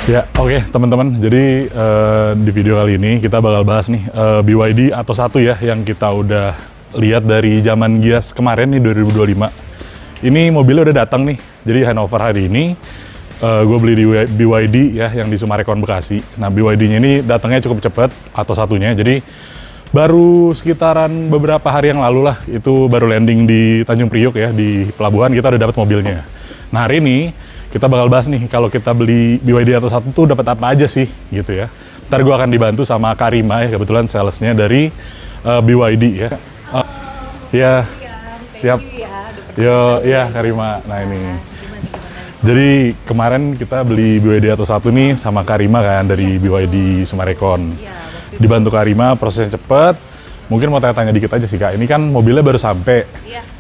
Ya, oke teman-teman. Jadi di video kali ini kita bakal bahas nih BYD atau satu ya yang kita udah lihat dari zaman Gias kemarin nih 2025. Ini mobilnya udah datang nih. Jadi handover hari ini gue beli di BYD ya yang di Sumarekon Bekasi. Nah BYD-nya ini datangnya cukup cepat atau satunya. Jadi baru sekitaran beberapa hari yang lalu lah itu baru landing di Tanjung Priok ya di pelabuhan kita udah dapat mobilnya. Nah hari ini kita bakal bahas nih kalau kita beli BYD atau satu tuh dapat apa aja sih gitu ya. Ntar gue akan dibantu sama Karima ya kebetulan salesnya dari BYD ya. Ya siap. Yo ya Karima. Nah ini. Jadi kemarin kita beli BYD atau satu nih sama Karima kan dari BYD Sumarekon. Dibantu Karima prosesnya cepet. Mungkin mau tanya-tanya dikit aja sih Kak. Ini kan mobilnya baru sampai.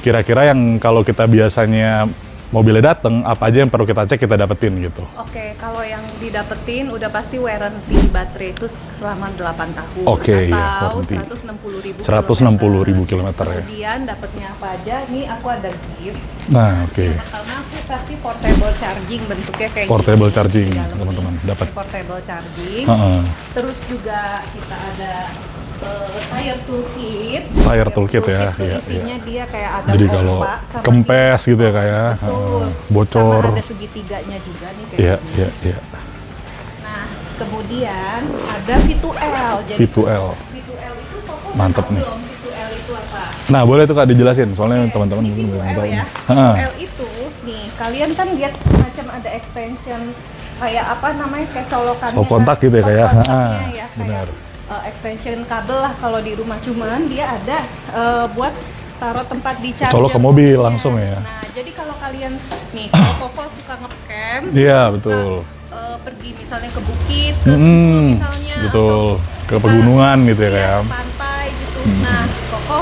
Kira-kira yang kalau kita biasanya mobilnya dateng, apa aja yang perlu kita cek kita dapetin gitu? Oke, kalau yang didapetin udah pasti warranty baterai itu selama 8 tahun atau 160.000 km ya. Kemudian dapetnya apa aja? Nih aku ada gift. Nah, oke. Yang pertama aku kasih portable charging, bentuknya kayak portable gini. charging, teman-teman. Dapat Portable charging. Terus juga kita ada tire toolkit. Tire toolkit ya, iya. Isinya dia kayak ada jadi kalau kempes gitu ya kayak bocor. Sama ada segitiganya juga nih kayak Iya, gini. iya. Nah, kemudian ada V2L. Jadi V2L. V2L itu Mantep nih. V2L itu apa? Nah, boleh tuh Kak dijelasin soalnya teman-teman mungkin belum tahu. Ya. V2L itu nih, kalian kan lihat semacam ada extension kayak apa namanya kayak colokannya. Stop kontak gitu ya kayak. Ya, benar. Extension kabel lah kalau di rumah, cuman dia ada buat taruh tempat di charger. Colok ke mobil langsung ya. Nah, jadi kalau kalian nih kalau Koko suka ngecamp, Iya, betul. Pergi misalnya ke bukit, ke sungai misalnya, betul. Ke pegunungan gitu ya kayak. Ke pantai gitu. Nah, Koko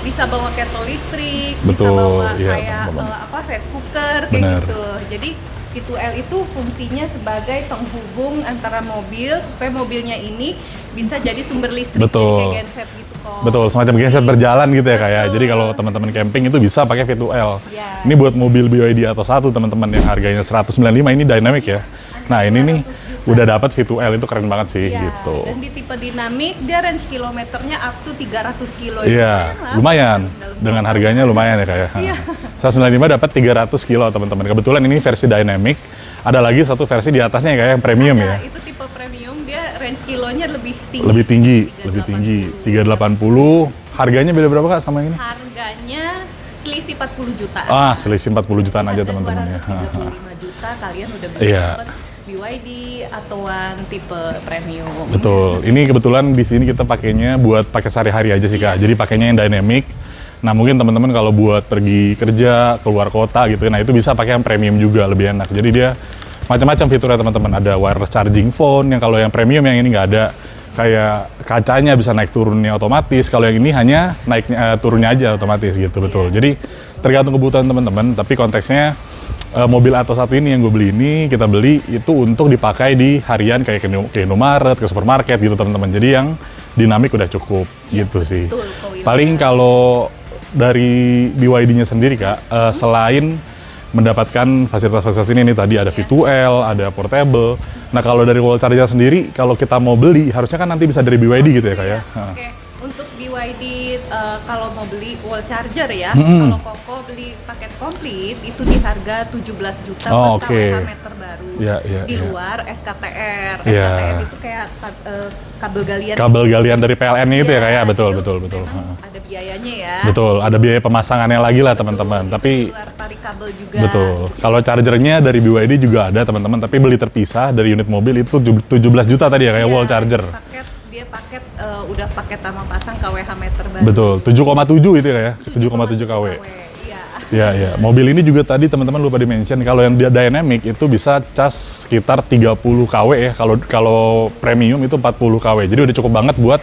bisa bawa kettle listrik, Betul, bisa bawa iya, kayak rice cooker kayak Bener. gitu. Jadi V2L itu fungsinya sebagai penghubung antara mobil supaya mobilnya ini bisa jadi sumber listrik. Betul. Jadi kayak genset gitu kok. Betul, semacam genset berjalan gitu ya kayak. Jadi kalau teman-teman camping itu bisa pakai V2L. Ya. Ini buat mobil BYD atau satu teman-teman yang harganya 195 ini dynamic ya. Nah, ini nih udah dapat V2L itu keren banget sih gitu. Dan di tipe dinamik dia range kilometernya up to 300 kilo. Iya, lumayan. Dengan harganya lumayan ya kayak. 195 dapat 300 kilo teman-teman. Kebetulan ini versi dynamic. Ada lagi satu versi di atasnya kayak yang premium ya. Itu tipe premium, dia range kilonya lebih tinggi. Lebih tinggi. 380. Harganya beda berapa Kak sama yang ini? Harganya selisih 40 juta. Selisih 40 jutaan aja teman-teman ya. 235 juta kalian udah bisa dapat BYD atuan tipe premium. Betul. Ini kebetulan di sini kita pakainya buat pakai sehari-hari aja sih Kak. Jadi pakainya yang dynamic. Nah, mungkin teman-teman kalau buat pergi kerja, keluar kota gitu, nah itu bisa pakai yang premium juga, lebih enak. Jadi dia macam-macam fiturnya teman-teman. Ada wireless charging phone, yang kalau yang premium yang ini nggak ada. Kayak kacanya bisa naik turunnya otomatis, kalau yang ini hanya naiknya turunnya aja otomatis gitu, betul. Jadi tergantung kebutuhan teman-teman, tapi konteksnya mobil atau satu ini yang gue beli ini, kita beli itu untuk dipakai di harian kayak ke Indomaret, ke supermarket gitu teman-teman. Jadi yang dinamik udah cukup gitu sih. Betul, paling kalau dari BYD-nya sendiri Kak, selain mendapatkan fasilitas-fasilitas ini nih tadi ada V2L, ada portable. Nah kalau dari wall charger sendiri, kalau kita mau beli harusnya kan nanti bisa dari BYD gitu ya Kak ya? Oke. Untuk BYD kalau mau beli wall charger ya, kalau Koko beli paket komplit itu di harga 17 juta plus KWH meter baru. Di luar SKTR. SKTR itu kayak kabel galian dari PLN-nya itu ya Kak ya? Betul. Ada biayanya ya. Betul, ada biaya pemasangannya lagi lah teman-teman. Tapi luar tarik kabel juga. Betul. Kalau chargernya dari BYD juga ada teman-teman, tapi beli terpisah dari unit mobil itu 17 juta tadi ya kayak wall charger. Dia paket udah paket sama pasang KWH meter baru. Betul, 7,7 itu ya, 7,7 kW. Iya. Mobil ini juga tadi teman-teman lupa di-mention kalau yang dia dynamic itu bisa cas sekitar 30 kW ya. Kalau premium itu 40 kW. Jadi udah cukup banget buat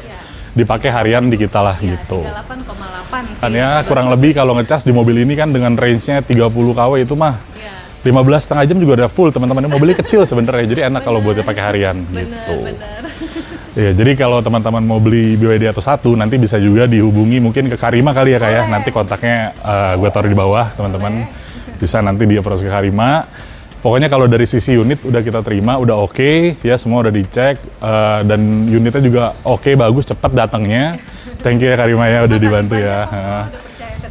dipakai harian di kita lah gitu. 38,8 Kan ya kurang lebih kalau ngecas di mobil ini kan dengan range-nya 30 kW itu mah 15,5 jam juga udah full teman-teman. Mobilnya kecil sebenarnya, jadi enak kalau buat dipakai harian gitu. Iya, jadi kalau teman-teman mau beli BYD atau satu, nanti bisa juga dihubungi mungkin ke Karima kali ya Kak ya. Nanti kontaknya gue taruh di bawah teman-teman. Bisa nanti di approach ke Karima. Pokoknya kalau dari sisi unit udah kita terima, udah oke, ya semua udah dicek, dan unitnya juga oke, bagus, cepat datangnya. Thank you ya Karima ya, udah dibantu ya.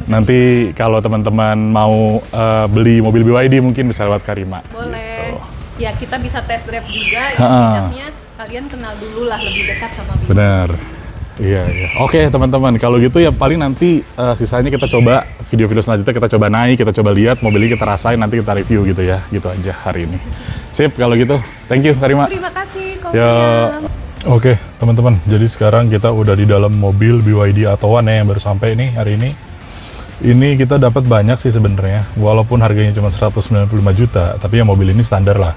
Nanti kalau teman-teman mau beli mobil BYD mungkin bisa lewat Karima. Boleh. Gitu. Ya kita bisa test drive juga, ya setidaknya kalian kenal dulu lah, lebih dekat sama BYD. Benar. Iya, iya. Oke teman-teman, kalau gitu ya paling nanti sisanya kita coba, video-video selanjutnya kita coba naik, kita coba lihat mobilnya, kita rasain, nanti kita review gitu ya. Gitu aja hari ini. Sip, kalau gitu. Thank you Karima. Terima kasih, ya. Oke teman-teman, jadi sekarang kita udah di dalam mobil BYD Attowan ya, yang baru sampai nih hari ini. Ini kita dapat banyak sih sebenarnya, walaupun harganya cuma 195 juta, tapi ya mobil ini standar lah.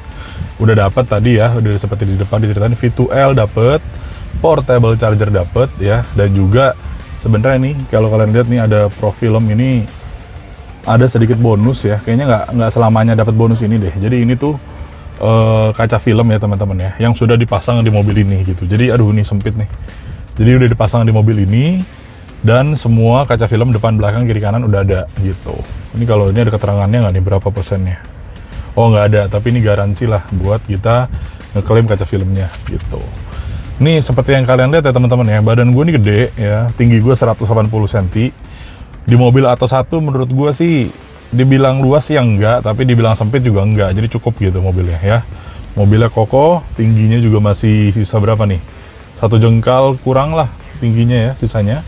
Udah dapat tadi ya, udah seperti di depan diceritain, V2L dapat, portable charger dapat ya, dan juga sebenarnya nih kalau kalian lihat nih ada Pro Film ini ada sedikit bonus ya, kayaknya nggak selamanya dapat bonus ini deh. Jadi ini tuh kaca film ya teman-teman ya, yang sudah dipasang di mobil ini gitu. Jadi aduh ini sempit nih, jadi udah dipasang di mobil ini dan semua kaca film depan, belakang, kiri, kanan udah ada gitu. Ini kalau ini ada keterangannya nggak nih berapa persennya? Oh nggak ada, tapi ini garansi lah buat kita ngeklaim kaca filmnya gitu. Ini seperti yang kalian lihat ya teman-teman ya, badan gue ini gede ya, tinggi gue 180 cm. Di mobil Atto 1 menurut gue sih dibilang luas ya enggak, tapi dibilang sempit juga enggak, jadi cukup gitu mobilnya ya. Mobilnya kokoh, tingginya juga masih sisa berapa nih? 1 jengkal kurang lah tingginya ya sisanya.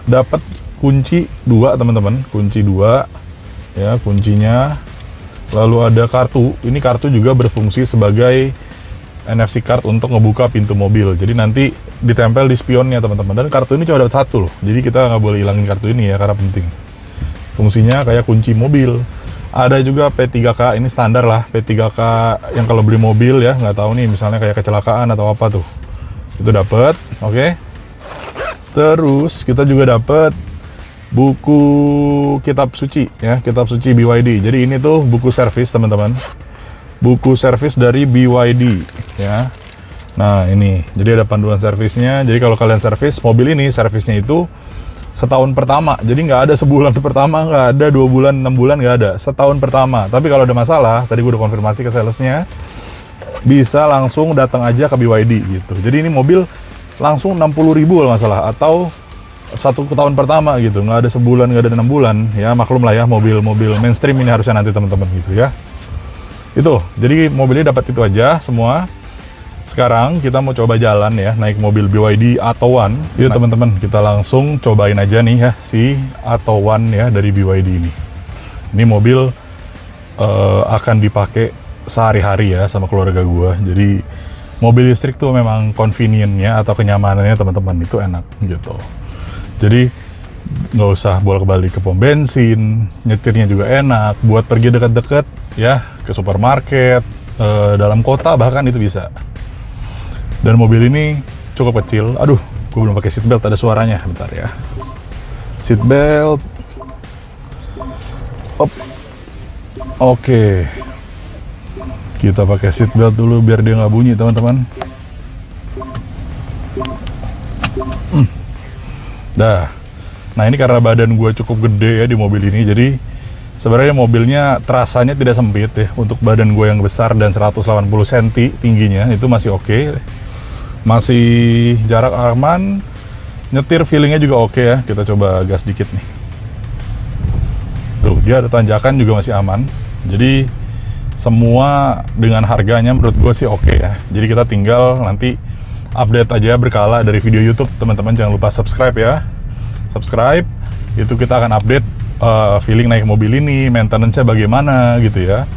Dapat kunci 2 teman-teman, kunci 2 ya kuncinya. Lalu ada kartu, ini kartu juga berfungsi sebagai NFC card untuk ngebuka pintu mobil. Jadi nanti ditempel di spionnya teman-teman. Dan kartu ini cuma dapat 1 loh. Jadi kita nggak boleh hilangin kartu ini ya karena penting. Fungsinya kayak kunci mobil. Ada juga P3K, ini standar lah P3K yang kalau beli mobil ya, nggak tahu nih misalnya kayak kecelakaan atau apa tuh. Itu dapat, oke. Terus kita juga dapat buku kitab suci ya, kitab suci BYD. Jadi ini tuh buku servis teman-teman. Buku servis dari BYD ya. Nah ini, jadi ada panduan servisnya. Jadi kalau kalian servis mobil ini, servisnya itu setahun pertama. Jadi nggak ada sebulan pertama, nggak ada 2 bulan, 6 bulan, nggak ada. Setahun pertama. Tapi kalau ada masalah, tadi gue udah konfirmasi ke salesnya, bisa langsung datang aja ke BYD gitu. Jadi ini mobil langsung 60.000 kalau nggak salah, atau 1 tahun pertama gitu. Nggak ada sebulan, nggak ada 6 bulan. Ya maklum lah ya, mobil-mobil mainstream ini harusnya nanti teman-teman gitu ya. Itu, jadi mobilnya dapat itu aja semua. Sekarang kita mau coba jalan ya, naik mobil BYD Attowan. Yuk teman-teman, kita langsung cobain aja nih ya si Attowan ya dari BYD ini. Ini mobil akan dipakai sehari-hari ya sama keluarga gua. Jadi mobil listrik tuh memang convenience-nya atau kenyamanannya teman-teman itu enak gitu. Jadi nggak usah bolak-balik ke pom bensin, nyetirnya juga enak, buat pergi dekat-dekat ya, ke supermarket, dalam kota bahkan itu bisa. Dan mobil ini cukup kecil. Aduh, gue belum pakai seatbelt, ada suaranya, bentar ya. Seatbelt. Oke. Kita pakai seatbelt dulu biar dia nggak bunyi teman-teman. Dah. Nah ini karena badan gue cukup gede ya di mobil ini, jadi sebenarnya mobilnya terasanya tidak sempit ya. Untuk badan gue yang besar dan 180 cm tingginya itu masih oke. Masih jarak aman. Nyetir feelingnya juga oke ya. Kita coba gas dikit nih. Tuh dia ada tanjakan juga masih aman. Jadi semua dengan harganya menurut gue sih oke ya. Jadi kita tinggal nanti update aja berkala dari video YouTube. Teman-teman jangan lupa subscribe ya. Subscribe, itu kita akan update feeling naik mobil ini, maintenance-nya bagaimana gitu ya,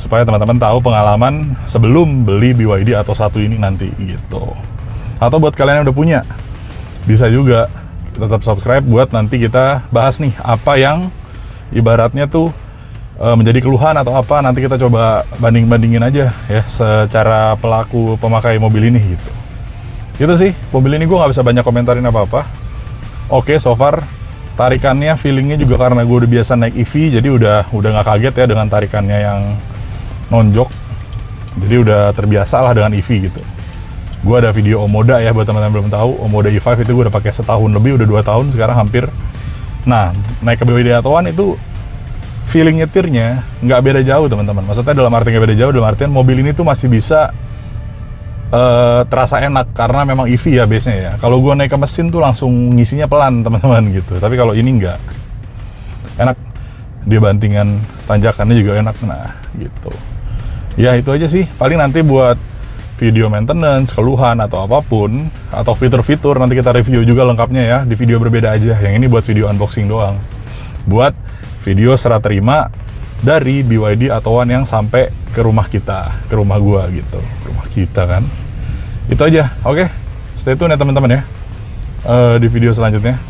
supaya teman-teman tahu pengalaman sebelum beli BYD Atto 1 ini nanti gitu. Atau buat kalian yang udah punya, bisa juga tetap subscribe buat nanti kita bahas nih apa yang ibaratnya tuh menjadi keluhan atau apa, nanti kita coba banding-bandingin aja ya secara pelaku pemakai mobil ini gitu. Itu sih, mobil ini gue nggak bisa banyak komentarin apa-apa. Oke, so far tarikannya, feelingnya juga karena gue udah biasa naik EV, jadi udah nggak kaget ya dengan tarikannya yang nonjok. Jadi udah terbiasa lah dengan EV gitu. Gue ada video Omoda ya, buat teman-teman belum tahu, Omoda E5 itu gue udah pakai setahun lebih, udah 2 tahun sekarang hampir. Nah, naik ke BYD Attowan itu feeling nyetirnya nggak beda jauh teman-teman. Maksudnya dalam arti nggak beda jauh, dalam artian mobil ini tuh masih bisa terasa enak karena memang EV ya base-nya ya. Kalau gue naik ke mesin tuh langsung ngisinya pelan teman-teman gitu. Tapi kalau ini nggak, enak. Dia bantingan tanjakannya juga enak, nah gitu. Ya itu aja sih. Paling nanti buat video maintenance, keluhan atau apapun, atau fitur-fitur nanti kita review juga lengkapnya ya di video berbeda aja. Yang ini buat video unboxing doang. Buat video serah terima dari BYD Atto One yang sampai ke rumah kita, ke rumah gua gitu, ke rumah kita kan. Itu aja, oke. Stay tune ya teman-teman ya di video selanjutnya.